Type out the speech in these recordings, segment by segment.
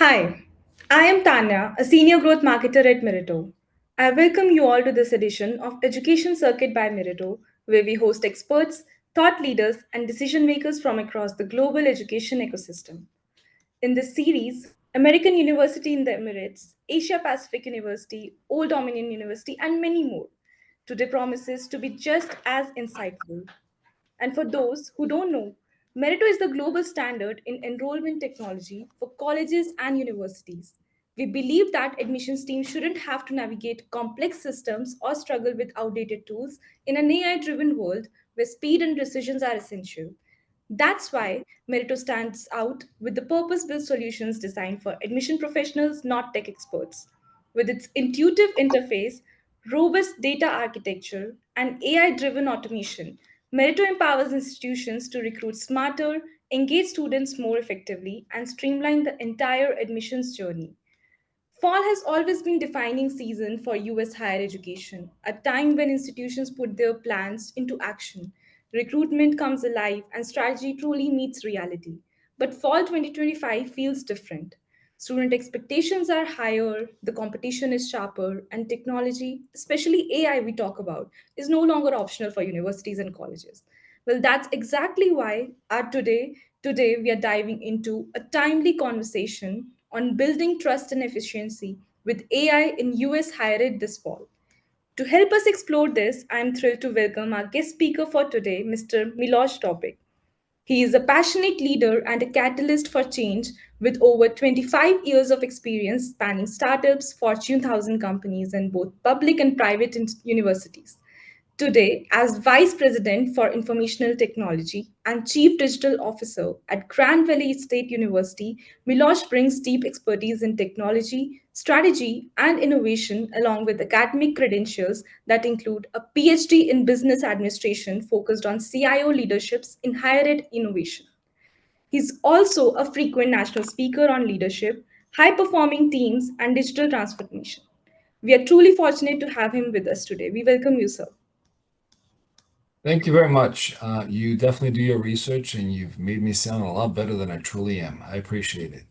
Hi, I am Tanya, a senior growth marketer at Meritto. I welcome you all to this edition of Education Circuit by Meritto, where we host experts, thought leaders, and decision makers from across the global education ecosystem. In this series, American University in the Emirates, Asia Pacific University, Old Dominion University, and many more, today promises to be just as insightful. And for those who don't know, Meritto is the global standard in enrollment technology for colleges and universities. We believe that admissions teams shouldn't have to navigate complex systems or struggle with outdated tools in an AI driven world where speed and decisions are essential. That's why Meritto stands out with the purpose built solutions designed for admission professionals, not tech experts. With its intuitive interface, robust data architecture, and AI driven automation, Meritto empowers institutions to recruit smarter, engage students more effectively, and streamline the entire admissions journey. Fall has always been defining season for US higher education, a time when institutions put their plans into action. Recruitment comes alive and strategy truly meets reality. But fall 2025 feels different. Student expectations are higher, the competition is sharper, and technology, especially AI we talk about, is no longer optional for universities and colleges. Well, that's exactly why today we are diving into a timely conversation on building trust and efficiency with AI in US higher ed this fall. To help us explore this, I am thrilled to welcome our guest speaker for today, Mr. Miloš Topić. He is a passionate leader and a catalyst for change with over 25 years of experience spanning startups, Fortune 1000 companies, and both public and private universities. Today, as Vice President for Informational Technology and Chief Digital Officer at Grand Valley State University, Milosh brings deep expertise in technology, strategy, and innovation, along with academic credentials that include a PhD in business administration focused on CIO leaderships in higher ed innovation. He's also a frequent national speaker on leadership, high performing teams, and digital transformation. We are truly fortunate to have him with us today. We welcome you, sir. Thank you very much. You definitely do your research and you've made me sound a lot better than I truly am. I appreciate it.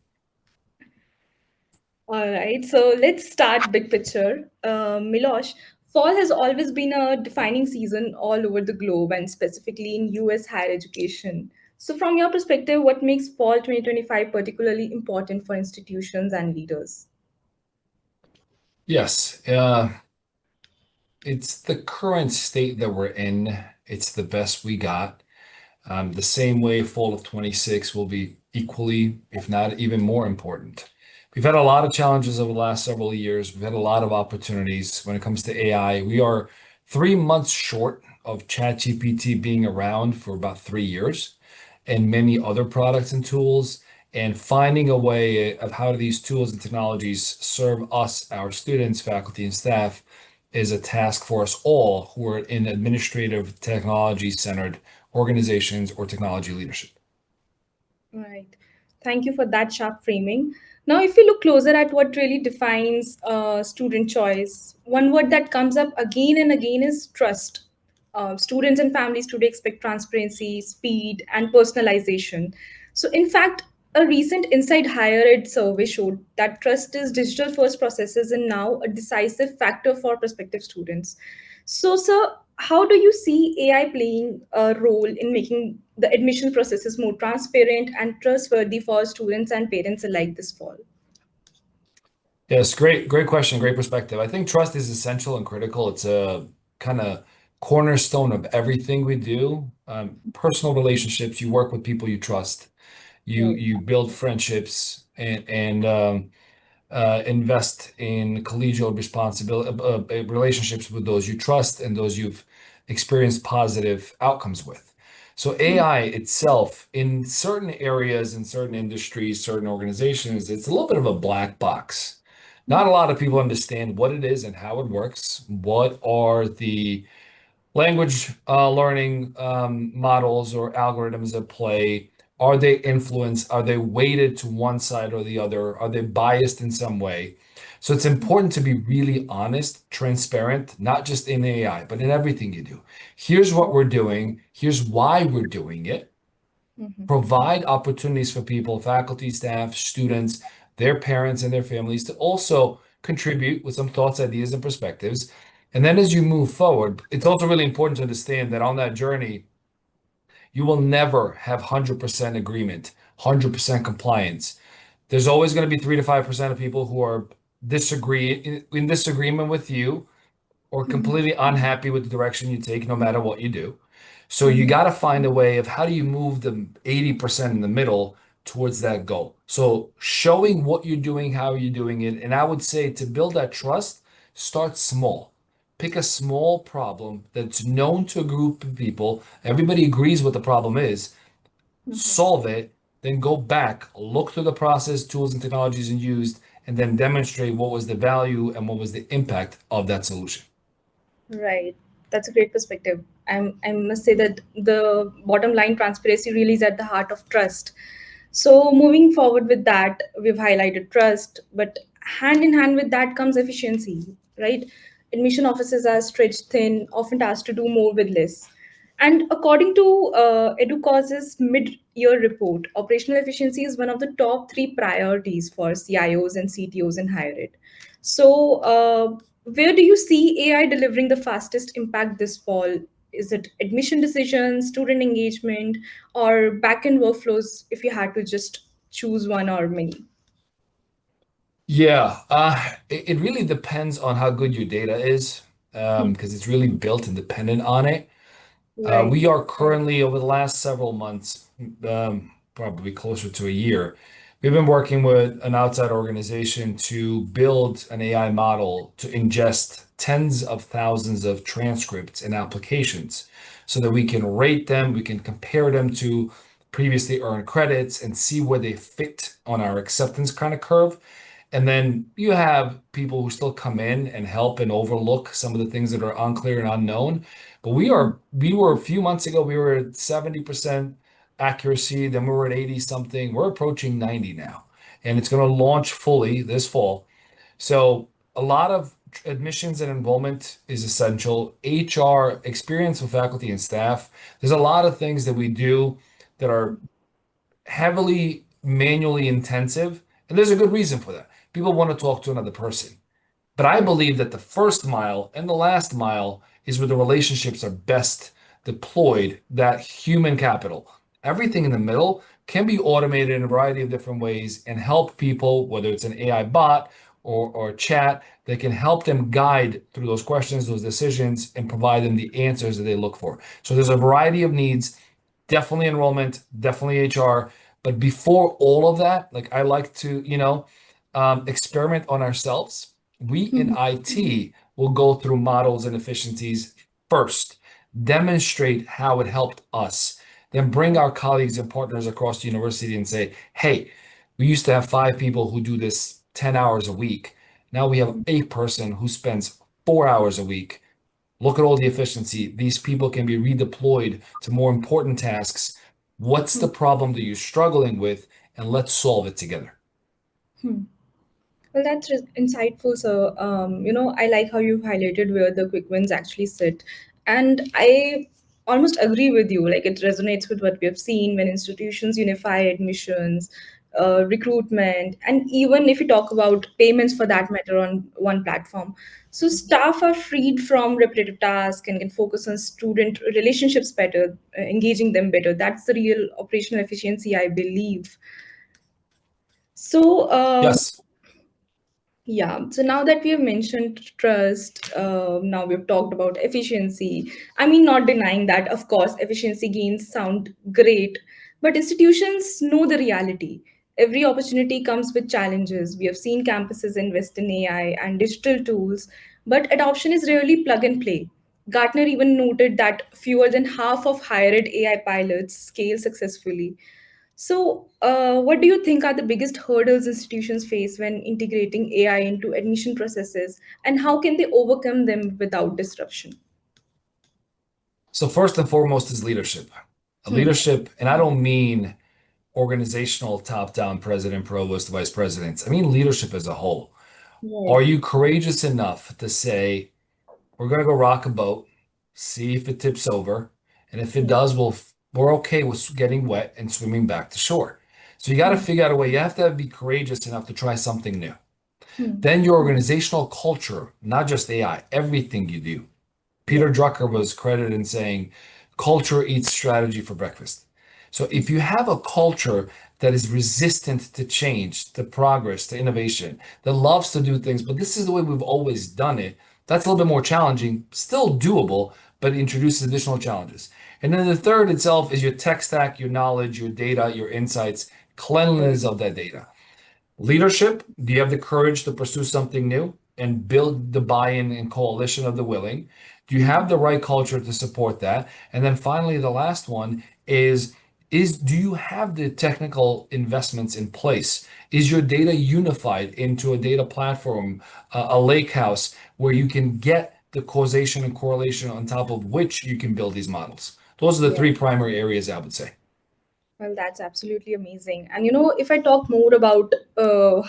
All right, so let's start big picture. Milosh, fall has always been a defining season all over the globe and specifically in US higher education. So, from your perspective, what makes fall 2025 particularly important for institutions and leaders? Yes, it's the current state that we're in. It's the best we got. The same way fall of 26 will be equally, if not even more important. We've had a lot of challenges over the last several years. We've had a lot of opportunities when it comes to AI. We are 3 months short of ChatGPT being around for about 3 years and many other products and tools. And finding a way of how these tools and technologies serve us, our students, faculty, and staff is a task for us all who are in administrative technology centered organizations or technology leadership. Right. Thank you for that sharp framing. Now, if we look closer at what really defines student choice, one word that comes up again and again is trust. Students and families today expect transparency, speed, and personalization. So, in fact, a recent Inside Higher Ed survey showed that trust is digital first processes and now a decisive factor for prospective students. So, sir, how do you see AI playing a role in making the admission processes more transparent and trustworthy for students and parents alike this fall? Yes, great question, great perspective. I think trust is essential and critical. It's a kind of cornerstone of everything we do. Personal relationships, you work with people you trust. You Right. you build friendships and invest in collegial responsibility relationships with those you trust and those you've experienced positive outcomes with. So AI itself, in certain areas, in certain industries, certain organizations, it's a little bit of a black box. Not a lot of people understand what it is and how it works. What are the language learning models or algorithms at play? Are they influenced? Are they weighted to one side or the other? Are they biased in some way? So it's important to be really honest, transparent, not just in AI, but in everything you do. Here's what we're doing. Here's why we're doing it. Mhm. Provide opportunities for people, faculty, staff, students, their parents and their families to also contribute with some thoughts, ideas, and perspectives. And then as you move forward, it's also really important to understand that on that journey, you will never have 100% agreement, 100% compliance. There's always going to be 3 to 5% of people who are in disagreement with you or Mhm. completely unhappy with the direction you take, no matter what you do. So you Mhm. got to find a way of how do you move the 80% in the middle towards that goal. So showing what you're doing, how you're doing it, and I would say to build that trust, start small. Pick a small problem that's known to a group of people. Everybody agrees what the problem is. Mhm. Solve it, then go back, look through the process, tools, and technologies you used, and then demonstrate what was the value and what was the impact of that solution. Right. That's a great perspective. I must say that the bottom line transparency really is at the heart of trust. So, moving forward with that, we've highlighted trust, but hand in hand with that comes efficiency, right? Admission officers are stretched thin, often asked to do more with less. And according to EduCause's mid-year report, operational efficiency is one of the top three priorities for CIOs and CTOs in higher ed. So, where do you see AI delivering the fastest impact this fall? Is it admission decisions, student engagement, or back-end workflows if you had to just choose one or many? Yeah, it really depends on how good your data is, Hmm. because it's really built and dependent on it. Right. We are currently, over the last several months, probably closer to a year, we've been working with an outside organization to build an AI model to ingest tens of thousands of transcripts and applications so that we can rate them, we can compare them to previously earned credits and see where they fit on our acceptance kind of curve. And then you have people who still come in and help and overlook some of the things that are unclear and unknown. But we were a few months ago, we were at 70% accuracy, then we were at 80 something. We're approaching 90 now. And it's going to launch fully this fall. So a lot of admissions and enrollment is essential. HR, experience with faculty and staff. There's a lot of things that we do that are heavily manually intensive, and there's a good reason for that. People want to talk to another person. But I believe that the first mile and the last mile is where the relationships are best deployed, that human capital. Everything in the middle can be automated in a variety of different ways and help people, whether it's an AI bot or chat, that can help them guide through those questions, those decisions, and provide them the answers that they look for. So there's a variety of needs, definitely enrollment, definitely HR. But before all of that, like I like to, experiment on ourselves. We in Mhm. IT will go through models and efficiencies first, demonstrate how it helped us, then bring our colleagues and partners across the university and say, hey, we used to have 5 people who do this 10 hours a week. Now we have a person who spends 4 hours a week. Look at all the efficiency. These people can be redeployed to more important tasks. What's the problem that you're struggling with? And let's solve it together. Hmm. Well, that's insightful. So, I like how you've highlighted where the quick wins actually sit. And I almost agree with you. Like, it resonates with what we have seen when institutions unify admissions, recruitment, and even if you talk about payments for that matter on one platform. So, staff are freed from repetitive tasks and can focus on student relationships better, engaging them better. That's the real operational efficiency, I believe. So, Yes. yeah, so now that we have mentioned trust, now we've talked about efficiency. I mean, not denying that, of course, efficiency gains sound great, but institutions know the reality. Every opportunity comes with challenges. We have seen campuses invest in AI and digital tools, but adoption is rarely plug and play. Gartner even noted that fewer than half of higher ed AI pilots scale successfully. So, what do you think are the biggest hurdles institutions face when integrating AI into admission processes, and how can they overcome them without disruption? So first and foremost is leadership. Hmm. Leadership, and I don't mean organizational top-down president, provost, vice presidents. I mean leadership as a whole. Are Right. you courageous enough to say, we're going to go rock a boat, see if it tips over, and if it Hmm. does, we're okay with getting wet and swimming back to shore. So you got to Hmm. figure out a way. You have to be courageous enough to try something new. Hmm. Then your organizational culture, not just AI, everything you do. Yeah. Peter Drucker was credited in saying, culture eats strategy for breakfast. So Hmm. if you have a culture that is resistant to change, to progress, to innovation, that loves to do things, but this is the way we've always done it, that's a little bit more challenging, still doable, but it introduces additional challenges. And then the third itself is your tech stack, your knowledge, your data, your insights, Right. cleanliness of that data. Leadership, do you have the courage to pursue something new and build the buy-in and coalition of the willing? Do you have the right culture to support that? And then finally, the last one is do you have the technical investments in place? Is your data unified into a data platform, a lake house where you can get the causation and correlation on top of which you can build these models? Those are the Yeah. three primary areas I would say. Well, that's absolutely amazing. And if I talk more about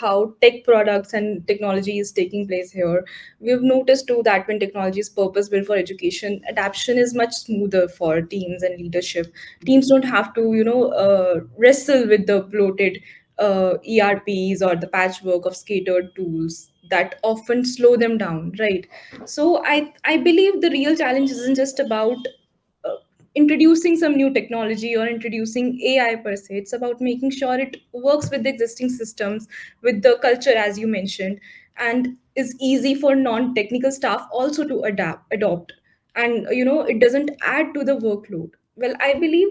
how tech products and technology is taking place here, we've noticed too that when technology is purpose built for education, adaptation is much smoother for teams and leadership. Teams don't have to, wrestle with the bloated ERPs or the patchwork of scattered tools that often slow them down, right? So I believe the real challenge isn't just about uh, introducing some new technology or introducing AI per se. It's about making sure it works with the existing systems, with the culture, as you mentioned, and is easy for non-technical staff also to adopt. And it doesn't add to the workload. Well, I believe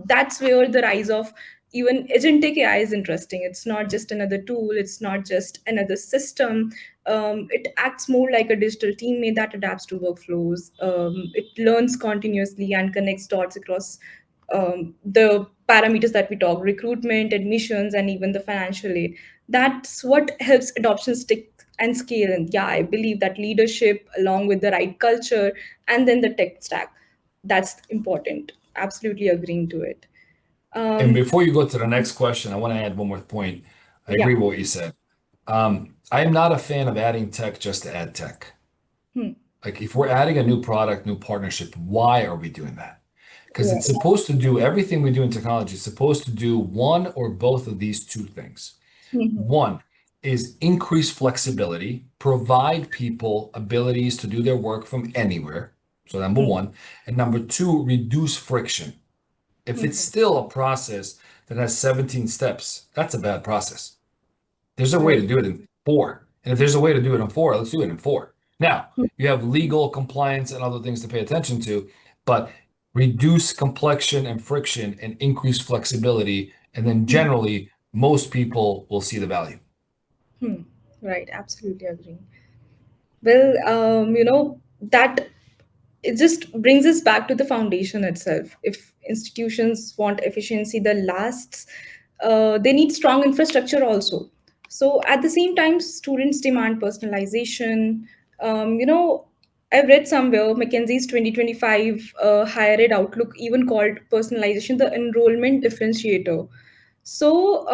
that's where the rise of even agentic AI is interesting. It's not just another tool. It's not just another system. It acts more like a digital teammate that adapts to workflows. It learns continuously and connects dots across the parameters that we talk: recruitment, admissions, and even the financial aid. That's what helps adoption stick and scale. And yeah, I believe that leadership, along with the right culture and then the tech stack, that's important. Absolutely agreeing to it. And Um, before you go to the next question, I want to add one more point. I yeah. agree with what you said. I am not a fan of adding tech just to add tech. Hmm. Like if we're adding a new product, new partnership, why are we doing that? Because it's Right. supposed to do everything we do in technology, it's supposed to do one or both of these two things. Mhm. One is increase flexibility, provide people abilities to do their work from anywhere. So number Hmm. one. And number two, reduce friction. If it's Mhm. still a process that has 17 steps, that's a bad process. There's a way Right. to do it in four. And if there's a way to do it in four, let's do it in four. Now, you have legal compliance and other things to pay attention to, but reduce complexion and friction and increase flexibility. And then generally, most people will see the value. Hmm. Right. Absolutely agree. Well, that it just brings us back to the foundation itself. If institutions want efficiency that lasts, they need strong infrastructure also. So at the same time, students demand personalization. I've read somewhere McKinsey's 2025 higher ed outlook even called personalization the enrollment differentiator. So,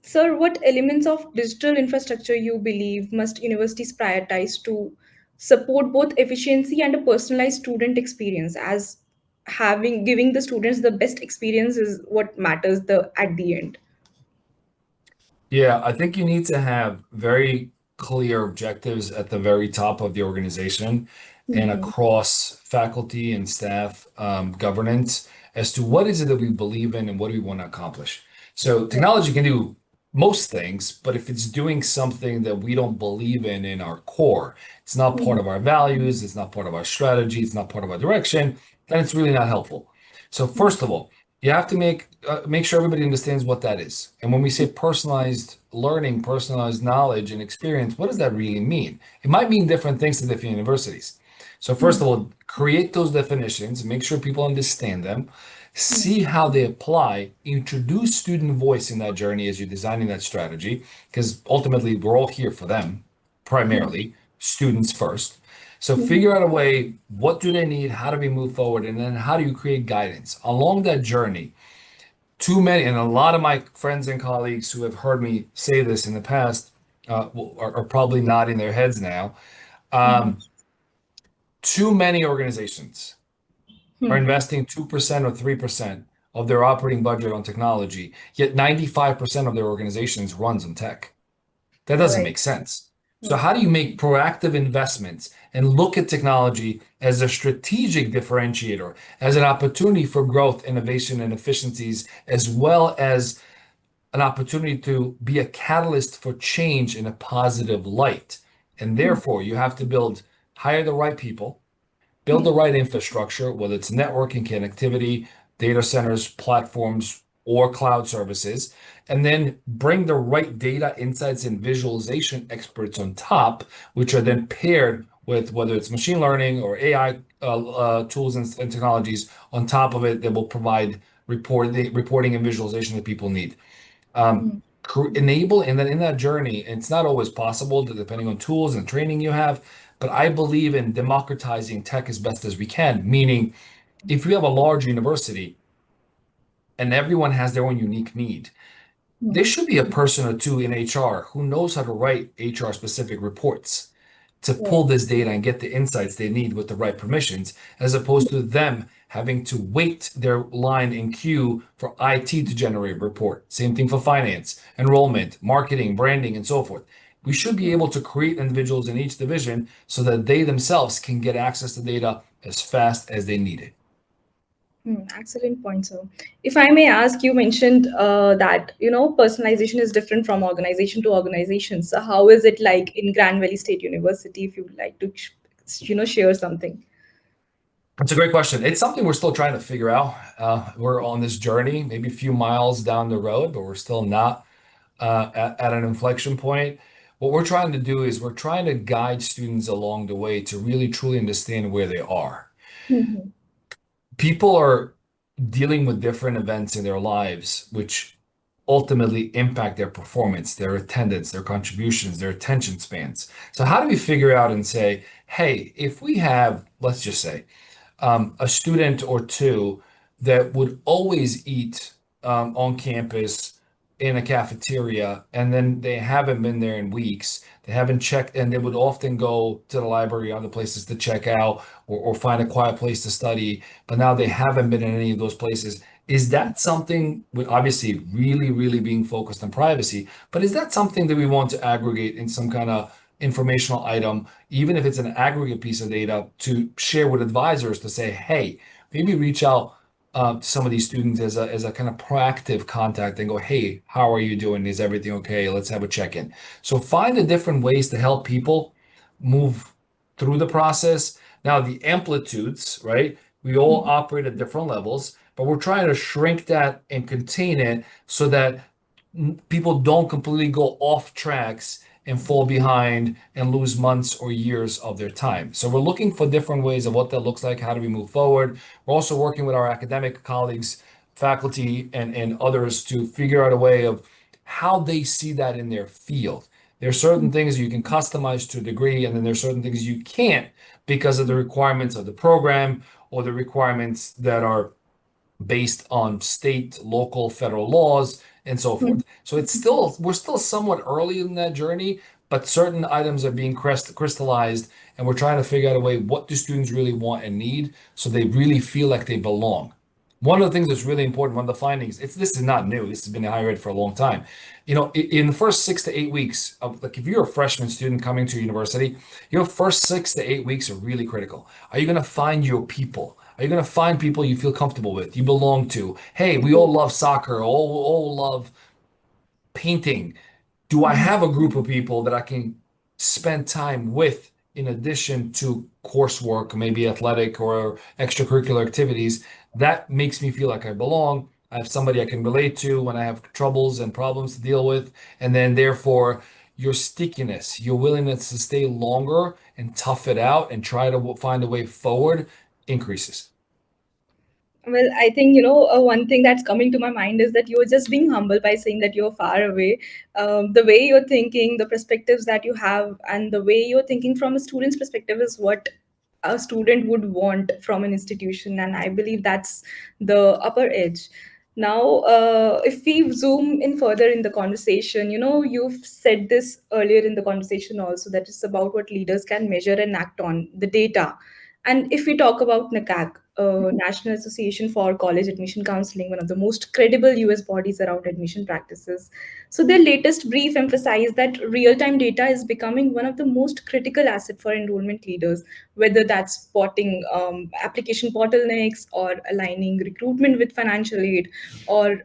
sir, what elements of digital infrastructure you believe must universities prioritize to support both efficiency and a personalized student experience? As having giving the students the best experience is what matters the at the end. Yeah, I think you need to have very clear objectives at the very top of the organization and Mhm. across faculty and staff governance as to what is it that we believe in and what do we want to accomplish. So Right. technology can do most things, but if it's doing something that we don't believe in our core, it's not part Mhm. of our values, it's not part of our strategy, it's not part of our direction, then it's really not helpful. So first of all, you have to make sure everybody understands what that is. And when we say personalized learning, personalized knowledge and experience, what does that really mean? It might mean different things to different universities. So first Mhm. of all, create those definitions, make sure people understand them, Mhm. see how they apply, introduce student voice in that journey as you're designing that strategy, because ultimately we're all here for them, Mhm. primarily, students first. So Mhm. figure out a way, what do they need? How do we move forward? And then how do you create guidance along that journey? Too many, and a lot of my friends and colleagues who have heard me say this in the past are probably nodding their heads now. Mhm. Um, Too many organizations are Mhm. investing 2% or 3% of their operating budget on technology, yet 95% of their organizations runs on tech. That doesn't Right. make sense. So Hmm. how do you make proactive investments and look at technology as a strategic differentiator, as an opportunity for growth, innovation, and efficiencies, as well as an opportunity to be a catalyst for change in a positive light? And Hmm. therefore, you have to hire the right people, build Hmm. the right infrastructure, whether it's networking, connectivity, data centers, platforms, or cloud services, and then bring the right data insights and visualization experts on top, which are then paired with whether it's machine learning or AI tools and technologies on top of it that will provide reporting and visualization that people need. um, Hmm. Enable, and then in that journey, it's not always possible depending on tools and training you have, but I believe in democratizing tech as best as we can. Meaning, if you have a large university and everyone has their own unique need, Hmm. there should be a person or two in HR who knows how to write HR specific reports to pull Right. this data and get the insights they need with the right permissions, as opposed to them having to wait their line in queue for IT to generate a report. Same thing for finance, enrollment, marketing, branding, and so forth. We should be able to create individuals in each division so that they themselves can get access to data as fast as they need it. Excellent point, sir. If I may ask, you mentioned that personalization is different from organization to organization. So how is it like in Grand Valley State University? If you would like to, share something. That's a great question. It's something we're still trying to figure out. We're on this journey, maybe a few miles down the road, but we're still not at an inflection point. What we're trying to do is we're trying to guide students along the way to really truly understand where they are. Mhm. People are dealing with different events in their lives, which ultimately impact their performance, their attendance, their contributions, their attention spans. So, how do we figure out and say, hey, if we have, let's just say, a student or two that would always eat on campus in a cafeteria, and then they haven't been there in weeks. They haven't checked, and they would often go to the library, other places to check out, or find a quiet place to study. But now they haven't been in any of those places. Is that something, with obviously really, really being focused on privacy, but is that something that we want to aggregate in some kind of informational item, even if it's an aggregate piece of data, to share with advisors to say, hey, maybe reach out to some of these students as a kind of proactive contact and go, hey, how are you doing? Is everything okay? Let's have a check-in. So find the different ways to help people move through the process. Now, the amplitudes, right? We all operate at different levels, but we're trying to shrink that and contain it so that people don't completely go off tracks and fall behind and lose months or years of their time. So we're looking for different ways of what that looks like. How do we move forward? We're also working with our academic colleagues, faculty, and others to figure out a way of how they see that in their field. There are certain things you can customize to a degree, and then there's certain things you can't because of the requirements of the program or the requirements that are based on state, local, federal laws, and so Hmm. forth. So we're still somewhat early in that journey, but certain items are being crystallized, and we're trying to figure out a way, what do students really want and need so they really feel like they belong. One of the things that's really important, one of the findings, this is not new. This has been in higher ed for a long time. In the first 6 to 8 weeks of, like, if you're a freshman student coming to university, your first 6 to 8 weeks are really critical. Are you going to find your people? Are you going to find people you feel comfortable with, you belong to? Hey, we all love soccer, all love painting. Do I have a group of people that I can spend time with in addition to coursework, maybe athletic or extracurricular activities? That makes me feel like I belong. I have somebody I can relate to when I have troubles and problems to deal with. And then, therefore, your stickiness, your willingness to stay longer and tough it out and try to find a way forward increases. Well, I think, one thing that's coming to my mind is that you're just being humble by saying that you're far away. The way you're thinking, the perspectives that you have, and the way you're thinking from a student's perspective is what a student would want from an institution. And I believe that's the upper edge. Now, if we zoom in further in the conversation, you've said this earlier in the conversation also, that it's about what leaders can measure and act on, the data. And if we talk about NACAC, National Association for College Admission Counseling, one of the most credible US bodies around admission practices, so their latest brief emphasized that real-time data is becoming one of the most critical assets for enrollment leaders, whether that's spotting application bottlenecks or aligning recruitment with financial aid or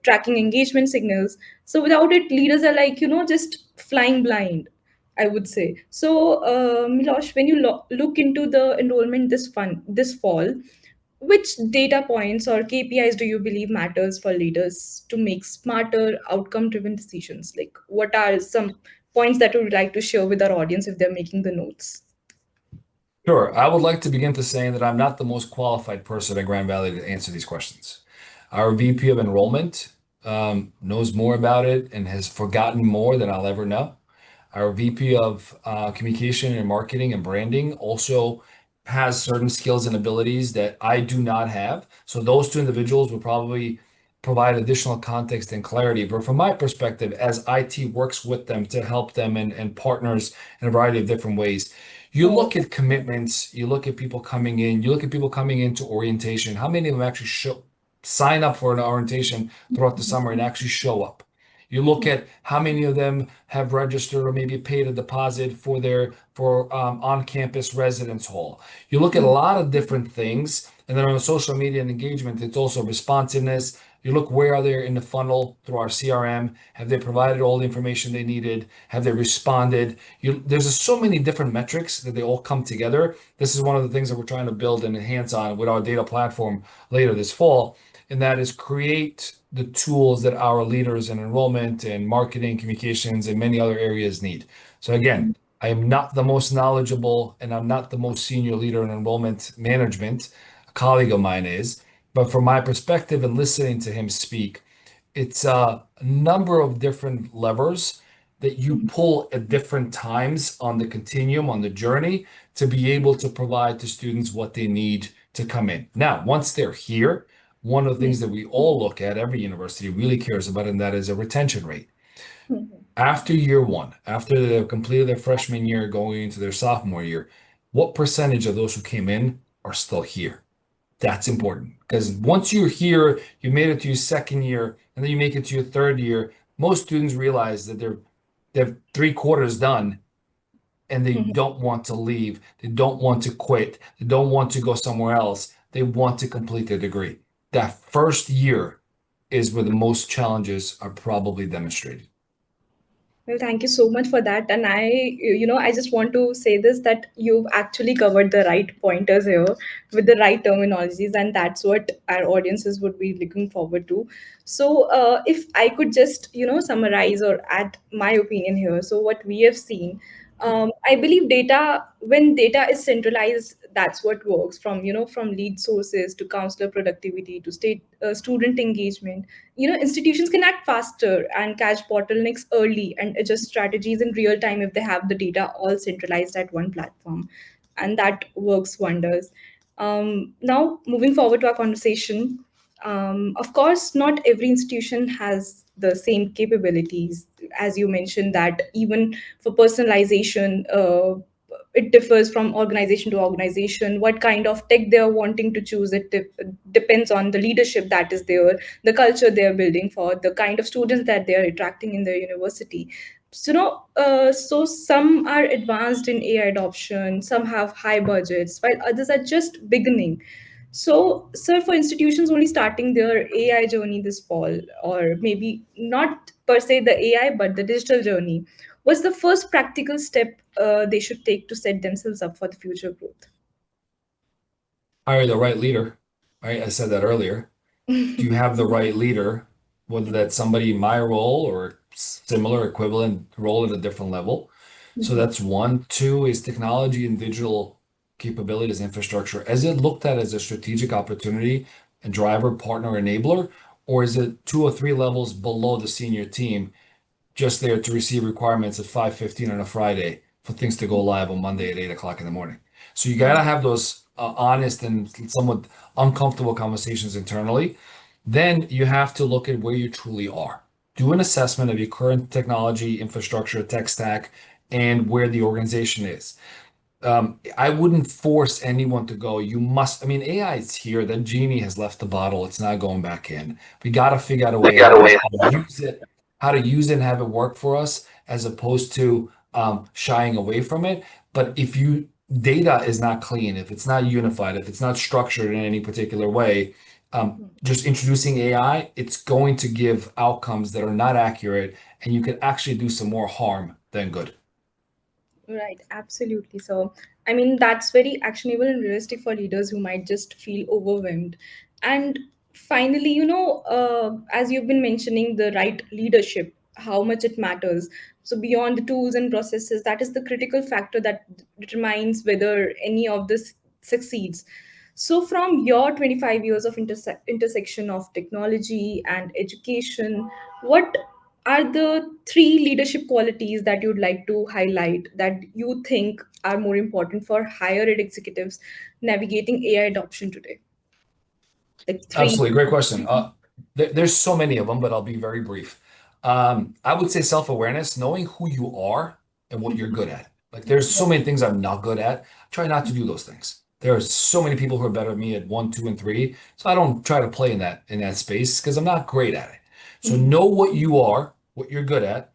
tracking engagement signals. So without it, leaders are like, just flying blind, I would say. So, Milosh, when you look into the enrollment this fall, which data points or KPIs do you believe matters for leaders to make smarter, outcome-driven decisions? Like, what are some points that you would like to share with our audience if they're making the notes? Sure. I would like to begin to saying that I'm not the most qualified person at Grand Valley to answer these questions. Our VP of enrollment knows more about it and has forgotten more than I'll ever know. Our VP of communication and marketing and branding also has certain skills and abilities that I do not have. So those two individuals will probably provide additional context and clarity. But from my perspective, as IT works with them to help them and partners in a variety of different ways, you look at commitments, you look at people coming in, you look at people coming into orientation. How many of them actually sign up for an orientation throughout the summer and actually show up? You look at how many of them have registered or maybe paid a deposit for their on-campus residence hall. You look at a lot of different things, and then on the social media and engagement, it's also responsiveness. You look where are they in the funnel through our CRM? Have they provided all the information they needed? Have they responded? There's so many different metrics that they all come together. This is one of the things that we're trying to build and enhance on with our data platform later this fall, and that is create the tools that our leaders in enrollment and marketing, communications, and many other areas need. So again, I am not the most knowledgeable and I'm not the most senior leader in enrollment management. A colleague of mine is, but from my perspective and listening to him speak, it's a number of different levers that you pull at different times on the continuum, on the journey, to be able to provide to students what they need to come in. Now, once they're here, one of the things that we all look at, every university really cares about, and that is a retention rate. After year one, after they've completed their freshman year, going into their sophomore year, what percentage of those who came in are still here? That's important because once you're here, you made it to your second year, and then you make it to your third year. Most students realize that they're 3/4 done and they don't want to leave. They don't want to quit. They don't want to go somewhere else. They want to complete their degree. That first year is where the most challenges are probably demonstrated. Well, thank you so much for that. And I just want to say this that you've actually covered the right pointers here with the right terminologies, and that's what our audiences would be looking forward to. So, if I could just, summarize or add my opinion here. So, what we have seen, I believe when data is centralized, that's what works from lead sources to counselor productivity to student engagement. Institutions can act faster and catch bottlenecks early and adjust strategies in real time if they have the data all centralized at one platform, and that works wonders. Now, moving forward to our conversation, of course, not every institution has the same capabilities. As you mentioned, that even for personalization, it differs from organization to organization. What kind of tech they are wanting to choose, depends on the leadership that is there, the culture they are building for, the kind of students that they are attracting in their university. So, so some are advanced in AI adoption, some have high budgets, while others are just beginning. So, sir, for institutions only starting their AI journey this fall, or maybe not per se the AI, but the digital journey, what's the first practical step they should take to set themselves up for the future growth? Hire the right leader, right? I said that earlier. Do you have the right leader, whether that's somebody in my role or similar equivalent role at a different level? So that's one. Two is technology and digital capabilities infrastructure. Is it looked at as a strategic opportunity and driver, partner, enabler, or is it two or three levels below the senior team, just there to receive requirements at 5:15 on a Friday for things to go live on Monday at 8 o'clock in the morning? So you got to have those honest and somewhat uncomfortable conversations internally. Then you have to look at where you truly are. Do an assessment of your current technology, infrastructure, tech stack, and where the organization is. I wouldn't force anyone to go. You must, I mean, AI is here. That genie has left the bottle. It's not going back in. We got to figure out a way how to use it and have it work for us, as opposed to shying away from it. But if data is not clean, if it's not unified, if it's not structured in any particular way, just introducing AI, it's going to give outcomes that are not accurate, and you could actually do some more harm than good. Right, absolutely. So, I mean, that's very actionable and realistic for leaders who might just feel overwhelmed. And finally, as you've been mentioning, the right leadership, how much it matters. So, beyond the tools and processes, that is the critical factor that determines whether any of this succeeds. So, from your 25 years of intersection of technology and education, what are the three leadership qualities that you'd like to highlight that you think are more important for higher ed executives navigating AI adoption today? Like three. Absolutely. Great question. There's so many of them, but I'll be very brief. I would say self-awareness, knowing who you are and what you're good at. Like there's so many things I'm not good at. Try not to do those things. There are so many people who are better than me at one, two, and three. So I don't try to play in that space because I'm not great at it. So know what you are, what you're good at,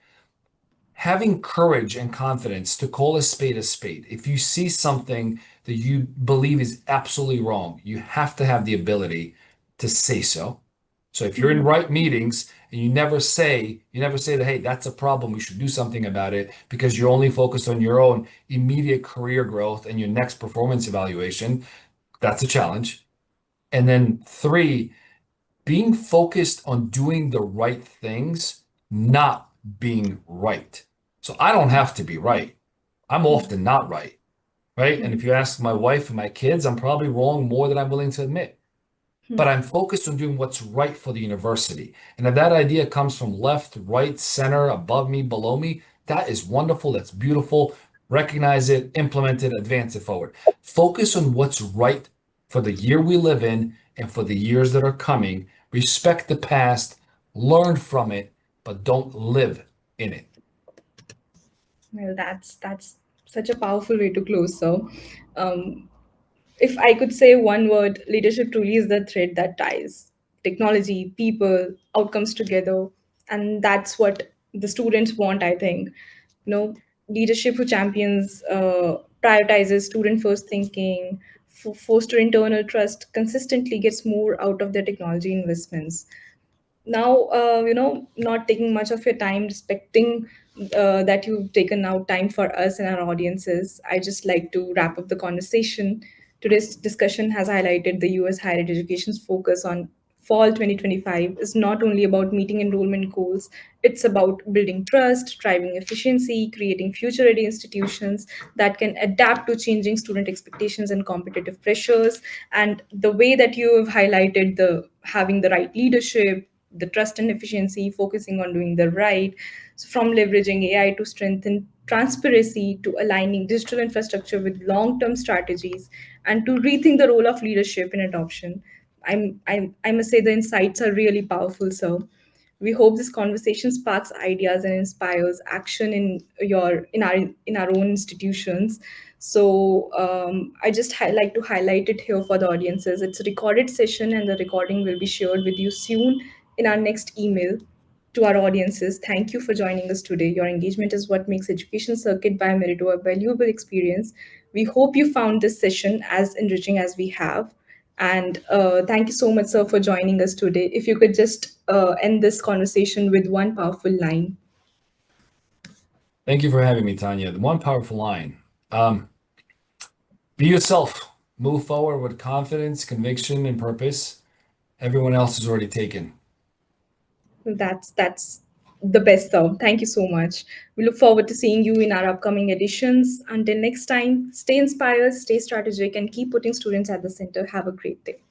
having courage and confidence to call a spade a spade. If you see something that you believe is absolutely wrong, you have to have the ability to say so. So if you're in right meetings and you never say that, hey, that's a problem, we should do something about it, because you're only focused on your own immediate career growth and your next performance evaluation, that's a challenge. And then three, being focused on doing the right things, not being right. So I don't have to be right. I'm often not right, right? And if you ask my wife and my kids, I'm probably wrong more than I'm willing to admit. But I'm focused on doing what's right for the university. And if that idea comes from left, right, center, above me, below me, that is wonderful. That's beautiful. Recognize it, implement it, advance it forward. Focus on what's right for the year we live in and for the years that are coming. Respect the past, learn from it, but don't live in it. Well, that's such a powerful way to close. So, um, if I could say one word, leadership truly is the thread that ties technology, people, outcomes together. And that's what the students want, I think. Leadership who champions, prioritizes student first thinking, foster internal trust, consistently gets more out of their technology investments. Now, not taking much of your time, respecting that you've taken out time for us and our audiences, I just like to wrap up the conversation. Today's discussion has highlighted the US higher ed education's focus on fall 2025 is not only about meeting enrollment goals, it's about building trust, driving efficiency, creating future ready institutions that can adapt to changing student expectations and competitive pressures. And the way that you have highlighted the having the right leadership, the trust and efficiency, focusing on doing the right. So from leveraging AI to strengthen transparency to aligning digital infrastructure with long-term strategies and to rethink the role of leadership in adoption. I must say the insights are really powerful, sir. We hope this conversation sparks ideas and inspires action in our own institutions. So I just like to highlight it here for the audiences. It's a recorded session, and the recording will be shared with you soon in our next email. To our audiences, thank you for joining us today. Your engagement is what makes Education Circuit by Meritto a valuable experience. We hope you found this session as enriching as we have. And thank you so much, sir, for joining us today. If you could just end this conversation with one powerful line. Thank you for having me, Tanya. The one powerful line. Be yourself. Move forward with confidence, conviction, and purpose. Everyone else is already taken. That's the best, sir. Thank you so much. We look forward to seeing you in our upcoming editions. Until next time, stay inspired, stay strategic, and keep putting students at the center. Have a great day.